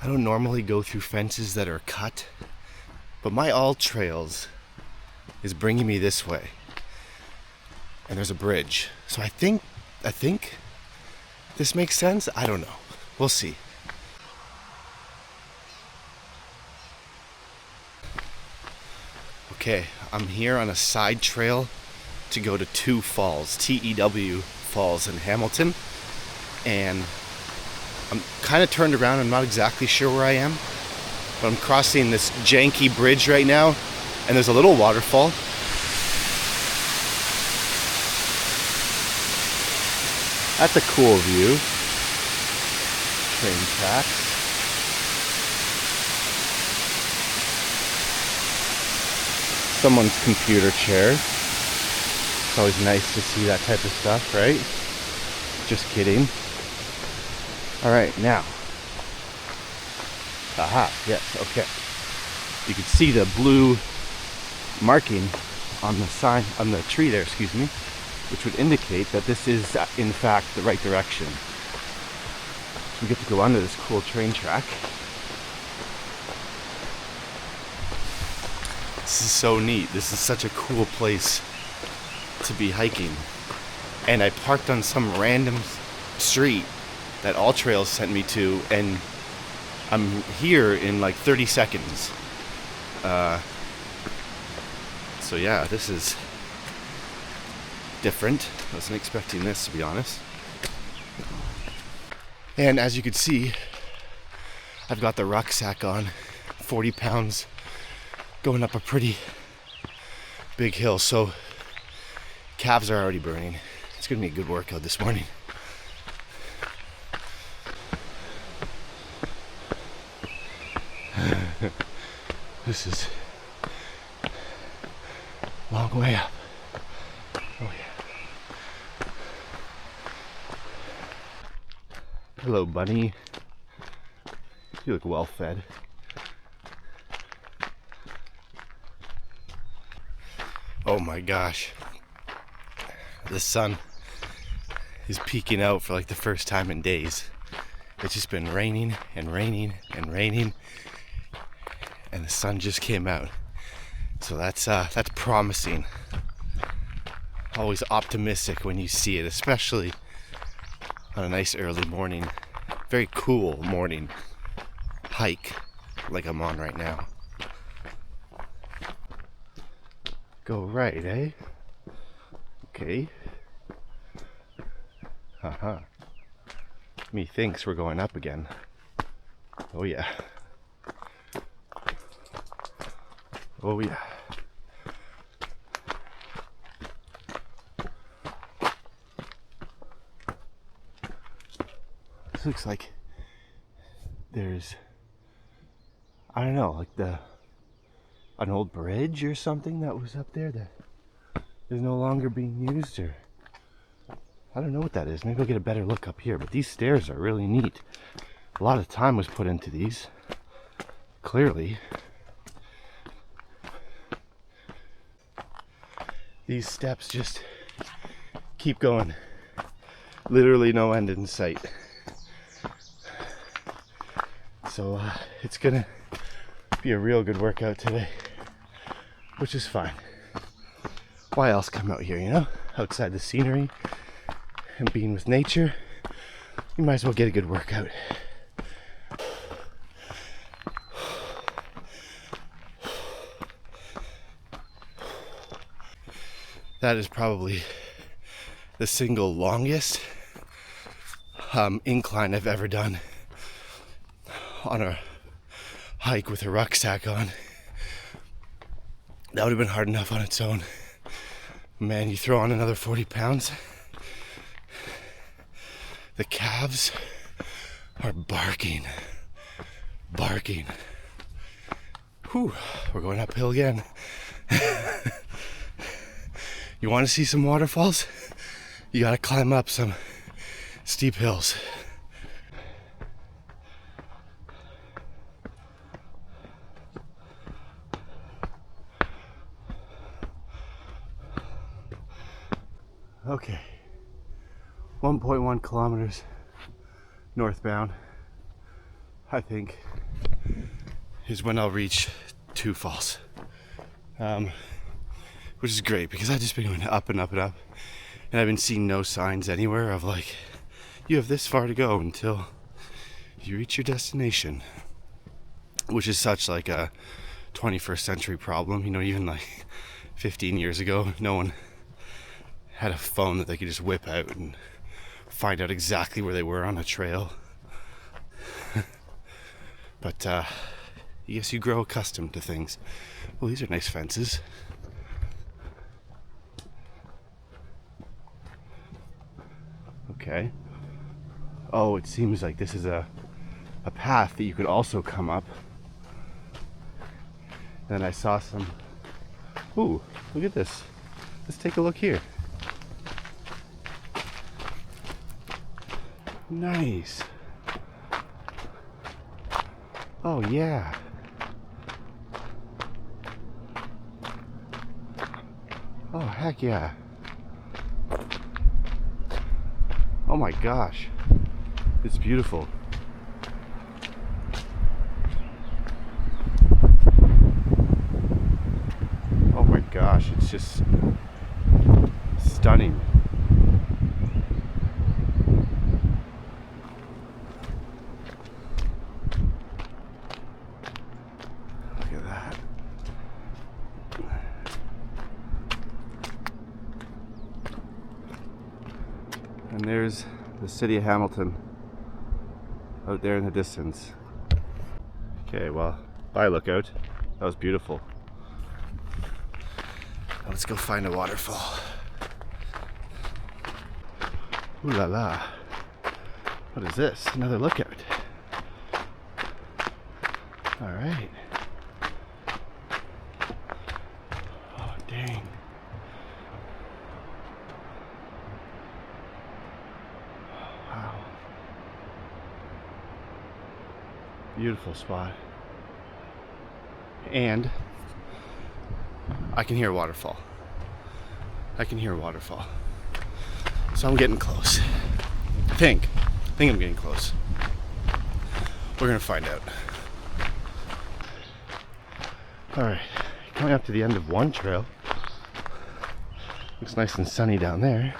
don't normally go through fences that are cut, but my all trails is bringing me this way. And there's a bridge. So I think this makes sense. I don't know. We'll see. Okay, I'm here on a side trail to go to two falls, TEW Falls in Hamilton. And I'm kind of turned around. I'm not exactly sure where I am, but I'm crossing this janky bridge right now, and there's a little waterfall. That's a cool view. Train tracks. Someone's computer chair. It's always nice to see that type of stuff, right? Just kidding. All right, now. Aha, yes, okay. You can see the blue marking on the sign, on the tree there, excuse me, which would indicate that this is, in fact, the right direction. So we get to go onto this cool train track. This is so neat. This is such a cool place to be hiking. And I parked on some random street that All Trails sent me to, and I'm here in like 30 seconds. So yeah, this is different. I wasn't expecting this, to be honest. And as you can see, I've got the rucksack on, 40 pounds, going up a pretty big hill. So calves are already burning. It's gonna be a good workout this morning. This is a long way up. Oh yeah. Hello, bunny. You look well fed. Oh my gosh. The sun is peeking out for like the first time in days. It's just been raining and raining and raining, and the sun just came out. So that's promising. Always optimistic when you see it, especially on a nice early morning, very cool morning hike like I'm on right now. Go right, eh? Okay. Haha. Methinks we're going up again. Oh yeah. Oh yeah. This looks like there's, I don't know, like an old bridge or something that was up there that is no longer being used, or I don't know what that is. Maybe I'll get a better look up here, but these stairs are really neat. A lot of time was put into these, clearly. These steps just keep going. Literally no end in sight. So it's gonna be a real good workout today, which is fine. Why else come out here, you know? Outside the scenery and being with nature, you might as well get a good workout. That is probably the single longest incline I've ever done on a hike with a rucksack on. That would have been hard enough on its own. Man, you throw on another 40 pounds. The calves are barking. Whew, we're going uphill again. You want to see some waterfalls? You gotta climb up some steep hills. Okay, 1.1 kilometers northbound, I think. is when I'll reach two falls, which is great because I've just been going up and up and up, and I've been seeing no signs anywhere of like, you have this far to go until you reach your destination, which is such like a 21st century problem. You know, even like 15 years ago, no one had a phone that they could just whip out and find out exactly where they were on a trail. But I guess you grow accustomed to things. Well, these are nice fences. Okay. Oh, it seems like this is a path that you could also come up. Then I saw some... Ooh, look at this. Let's take a look here. Nice. Oh, yeah. Oh, heck yeah. Oh my gosh. It's beautiful. Oh my gosh, it's just stunning. Look at that. And there's the city of Hamilton out there in the distance. Okay, well, bye Lookout. That was beautiful. Now let's go find a waterfall. Ooh la la. What is this? Another lookout. Alright. Oh, dang. Wow. Beautiful spot. And I can hear a waterfall. I can hear a waterfall. So I'm getting close. I think I'm getting close. We're gonna find out. Alright, coming up to the end of one trail. Looks nice and sunny down there.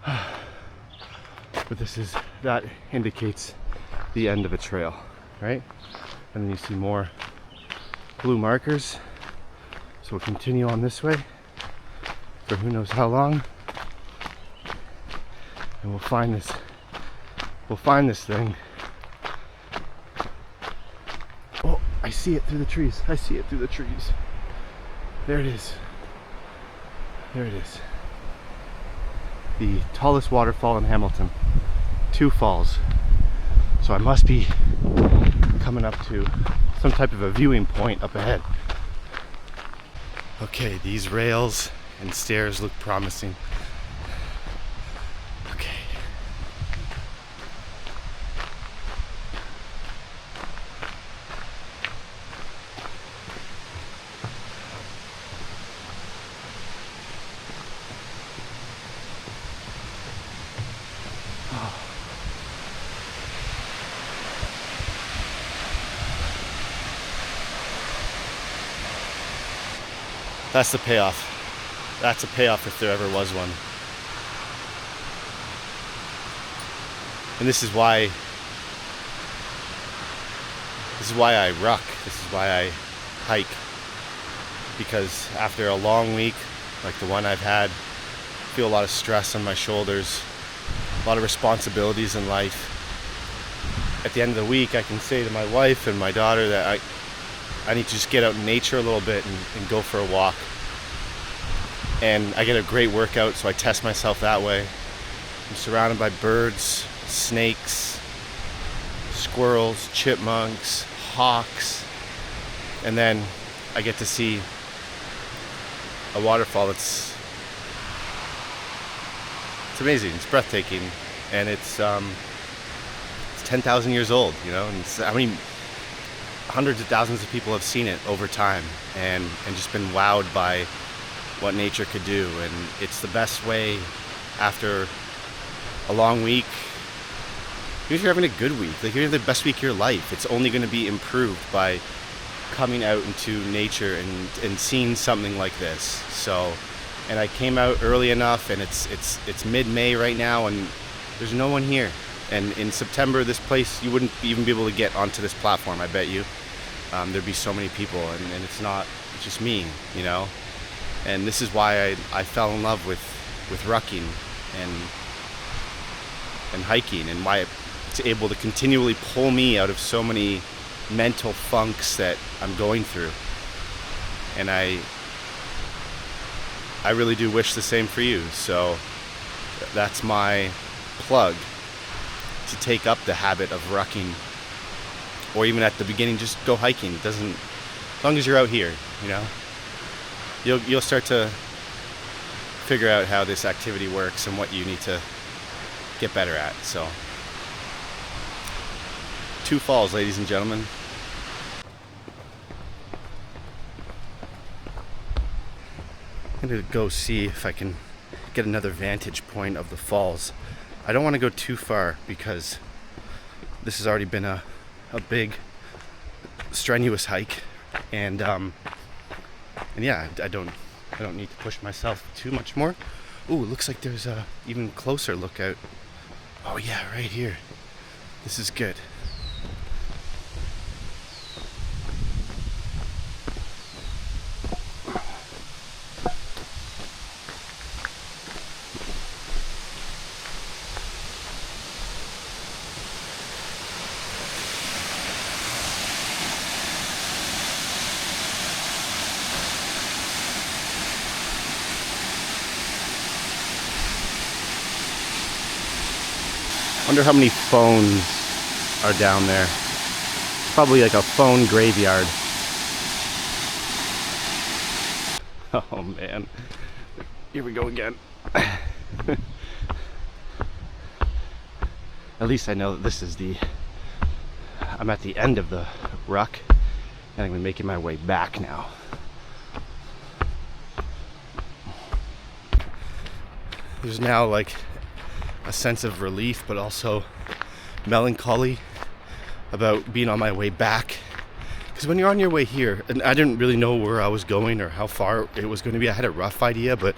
But that indicates the end of a trail, right? And then you see more blue markers. So we'll continue on this way for who knows how long. And we'll find this thing. Oh, I see it through the trees. I see it through the trees. There it is. There it is. The tallest waterfall in Hamilton. Two falls. So I must be coming up to some type of a viewing point up ahead. Okay, these rails and stairs look promising. Okay. That's the payoff. That's a payoff if there ever was one. And this is why I ruck. This is why I hike. Because after a long week, like the one I've had, I feel a lot of stress on my shoulders, a lot of responsibilities in life. At the end of the week, I can say to my wife and my daughter that I need to just get out in nature a little bit and go for a walk. And I get a great workout, so I test myself that way. I'm surrounded by birds, snakes, squirrels, chipmunks, hawks, and then I get to see a waterfall it's amazing, it's breathtaking, and it's 10,000 years old, you know, and I mean, hundreds of thousands of people have seen it over time and just been wowed by what nature could do. And it's the best way after a long week even if you're having a good week, like you're having the best week of your life, it's only going to be improved by coming out into nature and seeing something like this. So, and I came out early enough, and it's mid-May right now, and there's no one here. And in September, this place, you wouldn't even be able to get onto this platform, I bet you. There'd be so many people, and it's just me, you know. And this is why I fell in love with rucking and hiking, and why it's able to continually pull me out of so many mental funks that I'm going through. And I really do wish the same for you. So that's my plug, to take up the habit of rucking, or even at the beginning, just go hiking. It doesn't, as long as you're out here, you know, you'll start to figure out how this activity works and what you need to get better at. So, Two Falls, ladies and gentlemen. I'm gonna go see if I can get another vantage point of the falls. I don't want to go too far because this has already been a big, strenuous hike, and yeah, I don't need to push myself too much more. Ooh, it looks like there's a even closer lookout. Oh yeah, right here. This is good. Wonder how many phones are down there. It's probably like a phone graveyard. Oh man, here we go again. At least I know that this is I'm at the end of the ruck, and I'm gonna be making my way back now. There's now like a sense of relief, but also melancholy about being on my way back. Because when you're on your way here, and I didn't really know where I was going or how far it was going to be. I had a rough idea, but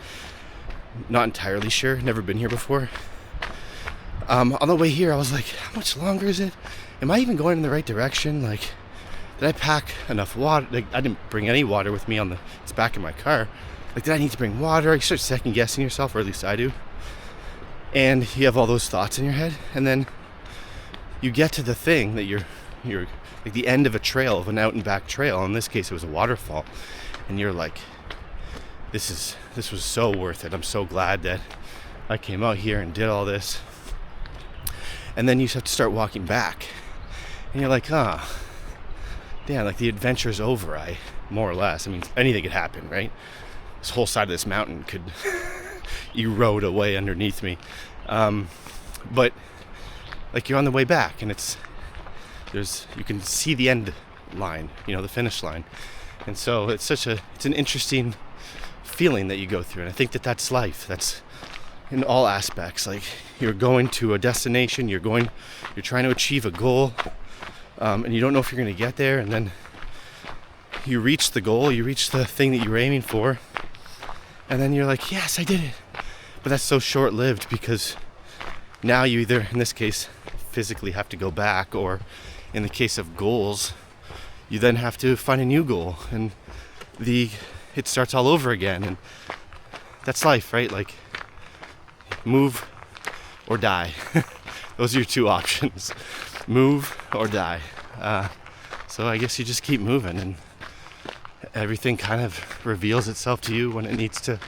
not entirely sure. Never been here before. On the way here, I was like, how much longer is it? Am I even going in the right direction? Like, did I pack enough water? Like, I didn't bring any water with me it's back in my car. Like, did I need to bring water? You start second guessing yourself, or at least I do. And you have all those thoughts in your head, and then you get to the thing that you're like the end of a trail, of an out and back trail. In this case, it was a waterfall, and you're like, this was so worth it. I'm so glad that I came out here and did all this. And then you have to start walking back, and you're like, damn, like the adventure's over. More or less. I mean, anything could happen, right? This whole side of this mountain could erode away underneath me, but like you're on the way back, and you can see the end line, you know, the finish line, and so it's an interesting feeling that you go through. And I think that's life. That's in all aspects. Like, you're going to a destination, you're trying to achieve a goal, and you don't know if you're going to get there, and then you reach the goal, you reach the thing that you were aiming for, and then you're like, yes, I did it. But that's so short-lived, because now you either, in this case, physically have to go back, or in the case of goals, you then have to find a new goal, and it starts all over again. And that's life, right? Like, move or die. Those are your two options. Move or die. So I guess you just keep moving, and everything kind of reveals itself to you when it needs to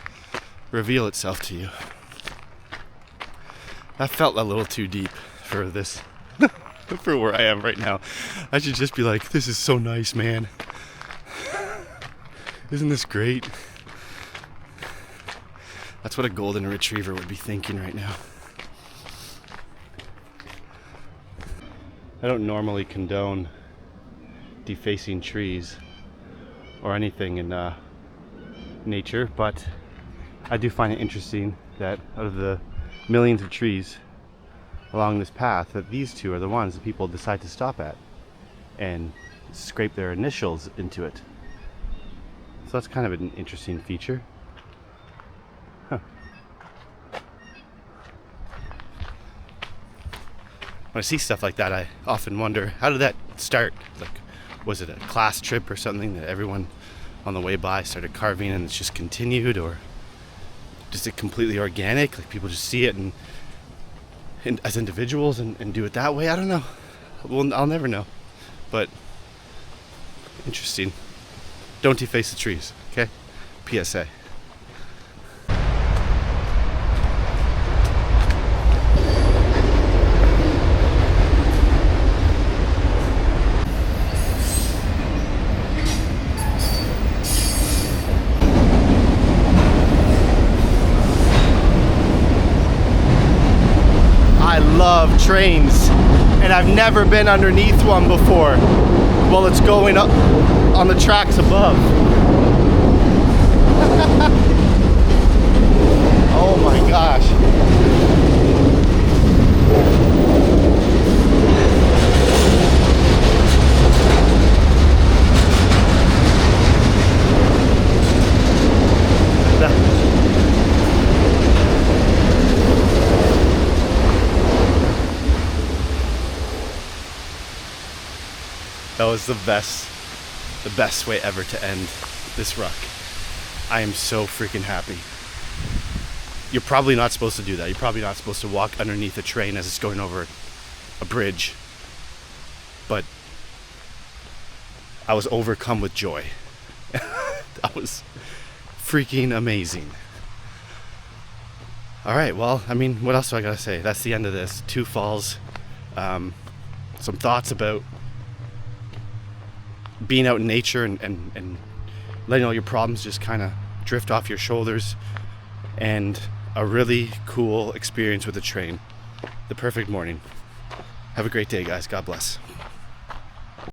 reveal itself to you. That felt a little too deep for this, for where I am right now. I should just be like, this is so nice, man. Isn't this great? That's what a golden retriever would be thinking right now. I don't normally condone defacing trees or anything in nature, but I do find it interesting that out of the millions of trees along this path that these two are the ones that people decide to stop at and scrape their initials into it. So that's kind of an interesting feature. Huh. When I see stuff like that, I often wonder, how did that start? Like, was it a class trip or something that everyone on the way by started carving and it's just continued, or is it completely organic? Like, people just see it and as individuals and do it that way? I don't know. Well, I'll never know. But interesting. Don't deface the trees, okay? PSA. I love trains, and I've never been underneath one before. Well, it's going up on the tracks above. Oh my gosh. That was the best way ever to end this ruck. I am so freaking happy. You're probably not supposed to do that. You're probably not supposed to walk underneath a train as it's going over a bridge. But I was overcome with joy. That was freaking amazing. All right, well, I mean, what else do I gotta say? That's the end of this. 2 falls. Some thoughts about being out in nature and letting all your problems just kind of drift off your shoulders, and a really cool experience with the train. The perfect morning. Have a great day, guys. God bless.